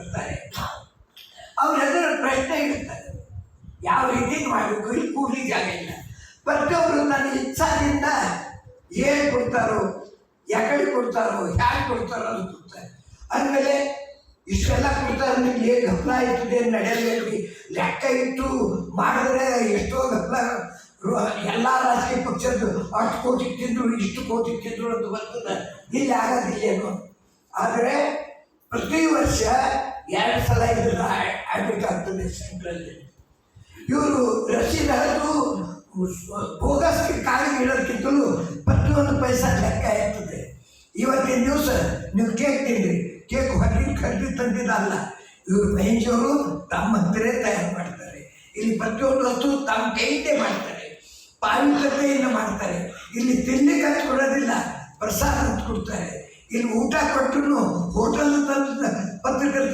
ಬರ್ತಾರೆ. ಅವರೆಲ್ಲರ ಪ್ರಶ್ನೆ ಇರ್ತಾರೆ, ಯಾವ ರೀತಿ ಮಾಡಬೇಕು, ಇಲ್ಲಿ ಕೂಲಿ ಜಾಗ ಇಲ್ಲ. ಪ್ರತಿಯೊಬ್ಬರು ನನ್ನ ಇಚ್ಛಾದಿಂದ ಏನು ಕೊಡ್ತಾರೋ, ಯಾಕಡೆ ಕೊಡ್ತಾರೋ, ಹ್ಯಾಗೆ ಕೊಡ್ತಾರೋ ಅದು ಕೊಡ್ತಾರೆ. ಅಂದಮೇಲೆ ಇಷ್ಟೆಲ್ಲ ಕೊಡ್ತಾರೆ, ನಿಮ್ಗೆ ಏನು ಗಮನ ಇರ್ತದೆ ನಡೆಯಲಿ ಲೆಕ್ಕ ಇಟ್ಟು ಮಾಡಿದ್ರೆ ಎಷ್ಟೋ ಗಮನ. ಎಲ್ಲ ರಾಜಕೀಯ ಪಕ್ಷದ್ದು 10 ಕೋಟಿ ತಿಂದರು, ಇಷ್ಟು ಕೋಟಿ ತಿಂದರು ಅಂತ ಬರ್ತದೆ. ಇಲ್ಲಿ ಆಗೋದಿಲ್ಲೇನು. ಆದರೆ ಪ್ರತಿ ವರ್ಷ 2 ಸಲ ಇದನ್ನು ಆಗಬೇಕಾಗ್ತದೆ ಸೆಂಟ್ರಲ್ಲಿ. ಇವರು ರಸೀದ್ ಹರಿದು ಬೋಗಸ್ ಕಾಲಿಗೆ ಇಡೋದಕ್ಕಿಂತಲೂ ಪ್ರತಿಯೊಂದು ಪೈಸಾ ಲೆಕ್ಕ ಇರ್ತದೆ. ಇವತ್ತಿನ ದಿವಸ ನೀವು ಕೇಕ್ ತಿಂದ್ರಿ, ಕೇಕ್ ಹೊರಗಿನ ಖರೀದಿ ತಂದಿದ್ದಲ್ಲ, ಇವರು ಮಹೇಶವರು ತಮ್ಮ ಹತ್ತಿರ ತಯಾರು ಮಾಡ್ತಾರೆ. ಇಲ್ಲಿ ಪ್ರತಿಯೊಂದು ವಸ್ತು ತಮ್ಮ ಕೈಯಿಂದೇ ಮಾಡ್ತಾರೆ, ಪಾವಿತ್ರತೆಯಿಂದ ಮಾಡ್ತಾರೆ. ಇಲ್ಲಿ ತಿನ್ಲಿಕ್ಕೆ ಅಂತ ಕೊಡೋದಿಲ್ಲ, ಪ್ರಸಾದ ಅಂತ ಕೊಡ್ತಾರೆ. ಇಲ್ಲಿ ಊಟ ಕೊಟ್ಟರು ಹೋಟೆಲ್ ತಂದು ಪತ್ರಿಕೆ